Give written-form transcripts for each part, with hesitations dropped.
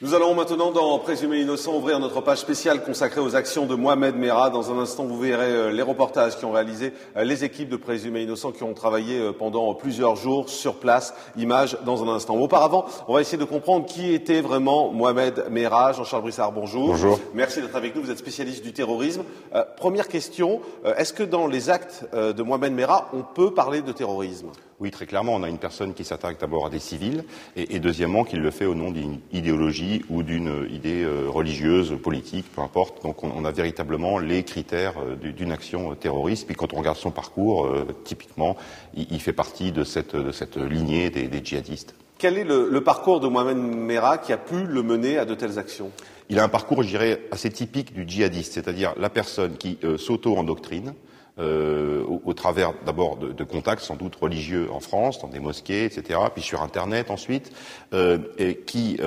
Nous allons maintenant, dans Présumé innocent, ouvrir notre page spéciale consacrée aux actions de Mohamed Merah. Dans un instant, vous verrez les reportages qui ont réalisé les équipes de Présumé innocent qui ont travaillé pendant plusieurs jours sur place. Images dans un instant. Auparavant, on va essayer de comprendre qui était vraiment Mohamed Merah. Jean-Charles Brissard, bonjour. Bonjour. Merci d'être avec nous. Vous êtes spécialiste du terrorisme. Première question, est-ce que dans les actes de Mohamed Merah, on peut parler de terrorisme ? Oui, très clairement, on a une personne qui s'attaque d'abord à des civils et deuxièmement qu'il le fait au nom d'une idéologie ou d'une idée religieuse, politique, peu importe. Donc on a véritablement les critères d'une action terroriste. Puis quand on regarde son parcours, typiquement, il fait partie de cette lignée des djihadistes. Quel est le parcours de Mohamed Merah qui a pu le mener à de telles actions ? Il a un parcours, je dirais, assez typique du djihadiste, c'est-à-dire la personne qui s'auto-endoctrine, au travers d'abord de contacts sans doute religieux en France, dans des mosquées, etc., puis sur Internet ensuite, et qui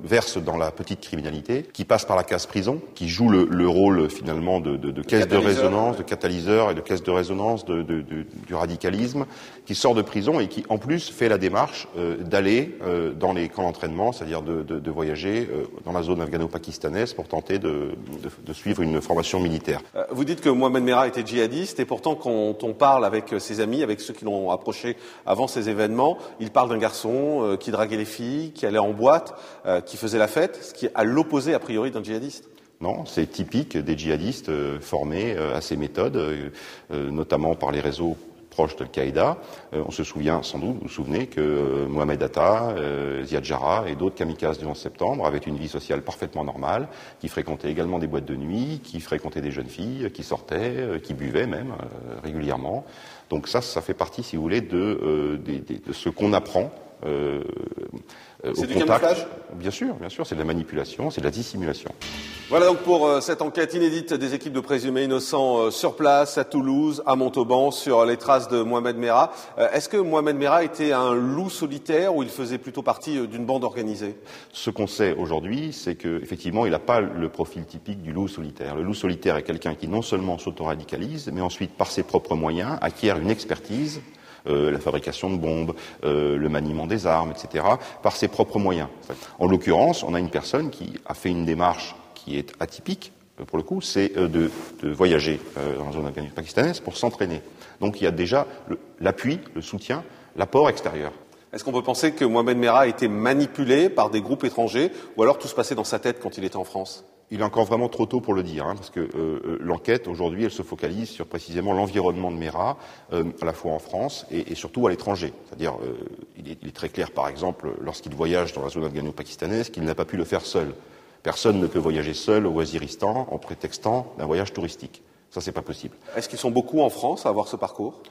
verse dans la petite criminalité, qui passe par la case prison, qui joue le rôle finalement de caisse de résonance, de catalyseur et de caisse de résonance du radicalisme, qui sort de prison et qui en plus fait la démarche d'aller dans les camps d'entraînement, c'est-à-dire de voyager dans la zone afghano-pakistanaise pour tenter de suivre une formation militaire. Vous dites que Mohamed Merah était djihadiste. Et pourtant, quand on parle avec ses amis, avec ceux qui l'ont approché avant ces événements, il parle d'un garçon qui draguait les filles, qui allait en boîte, qui faisait la fête, ce qui est à l'opposé, a priori, d'un djihadiste. Non, c'est typique des djihadistes formés à ces méthodes, notamment par les réseaux proches d'Al-Qaïda. On se souvient sans doute, vous vous souvenez, que Mohamed Atta, Ziad Jarrah et d'autres kamikazes du 11 septembre avaient une vie sociale parfaitement normale, qui fréquentaient également des boîtes de nuit, qui fréquentaient des jeunes filles, qui sortaient, qui buvaient même régulièrement. Donc ça fait partie, si vous voulez, de ce qu'on apprend c'est du camouflage ? Bien sûr, c'est de la manipulation, c'est de la dissimulation. Voilà donc pour cette enquête inédite des équipes de Présumés innocents sur place, à Toulouse, à Montauban, sur les traces de Mohamed Merah. Est-ce que Mohamed Merah était un loup solitaire ou il faisait plutôt partie d'une bande organisée ? Ce qu'on sait aujourd'hui, c'est qu'effectivement, il n'a pas le profil typique du loup solitaire. Le loup solitaire est quelqu'un qui non seulement s'autoradicalise, mais ensuite, par ses propres moyens, acquiert une expertise, la fabrication de bombes, le maniement des armes, etc., par ses propres moyens. En l'occurrence, on a une personne qui a fait une démarche qui est atypique, pour le coup, c'est de voyager dans la zone afghano-pakistanaise pour s'entraîner. Donc il y a déjà l'appui, le soutien, l'apport extérieur. Est-ce qu'on peut penser que Mohamed Merah a été manipulé par des groupes étrangers ou alors tout se passait dans sa tête quand il était en France ? Il est encore vraiment trop tôt pour le dire, parce que l'enquête, aujourd'hui, elle se focalise sur précisément l'environnement de Merah, à la fois en France et surtout à l'étranger. C'est-à-dire, il est très clair, par exemple, lorsqu'il voyage dans la zone afghano-pakistanaise, qu'il n'a pas pu le faire seul. Personne ne peut voyager seul au Waziristan en prétextant d'un voyage touristique. Ça, c'est pas possible. Est-ce qu'ils sont beaucoup en France à avoir ce parcours ?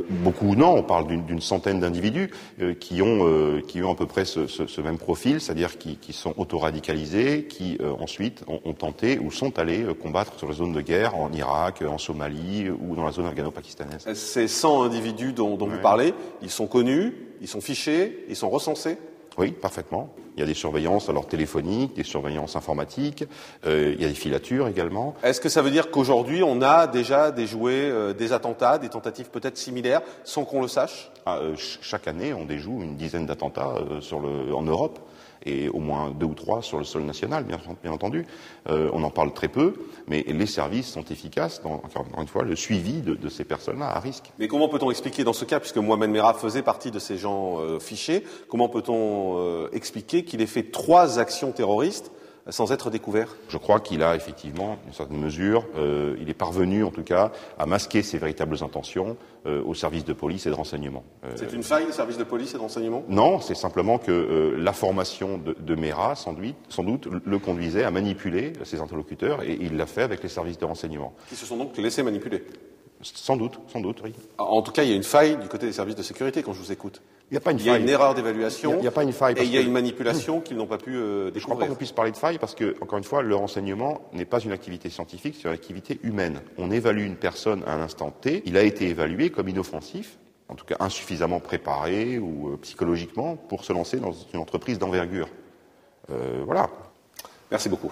Beaucoup non, on parle d'une centaine d'individus qui ont à peu près ce même profil, c'est-à-dire qui sont autoradicalisés, qui ensuite ont tenté ou sont allés combattre sur les zones de guerre en Irak, en Somalie ou dans la zone afghano-pakistanaise. Ces 100 individus dont vous parlez, ils sont connus, ils sont fichés, ils sont recensés ? Oui, parfaitement. Il y a des surveillances alors téléphoniques, des surveillances informatiques, il y a des filatures également. Est-ce que ça veut dire qu'aujourd'hui on a déjà déjoué des attentats, des tentatives peut-être similaires, sans qu'on le sache ? Chaque année, on déjoue une dizaine d'attentats en Europe, et au moins 2 ou 3 sur le sol national, bien entendu. On en parle très peu, mais les services sont efficaces dans, encore une fois, le suivi de ces personnes-là à risque. Mais comment peut-on expliquer dans ce cas, puisque Mohamed Merah faisait partie de ces gens fichés, comment peut-on expliquer qu'il ait fait 3 actions terroristes sans être découvert ? Je crois qu'il a effectivement, une certaine mesure, il est parvenu en tout cas à masquer ses véritables intentions au service de police et de renseignement. C'est une faille, le service de police et de renseignement ? Non, c'est simplement que la formation de Merah, sans doute, le conduisait à manipuler ses interlocuteurs et il l'a fait avec les services de renseignement. Qui se sont donc laissés manipuler ? Sans doute, oui. En tout cas, il y a une faille du côté des services de sécurité quand je vous écoute. Il n'y a pas une faille. Il y a une erreur d'évaluation. Il n'y a pas une faille. Et il y a une manipulation qu'ils n'ont pas pu découvrir. Je ne crois pas qu'on puisse parler de faille parce que, encore une fois, le renseignement n'est pas une activité scientifique, c'est une activité humaine. On évalue une personne à un instant T. Il a été évalué comme inoffensif, en tout cas insuffisamment préparé ou psychologiquement pour se lancer dans une entreprise d'envergure. Voilà. Merci beaucoup.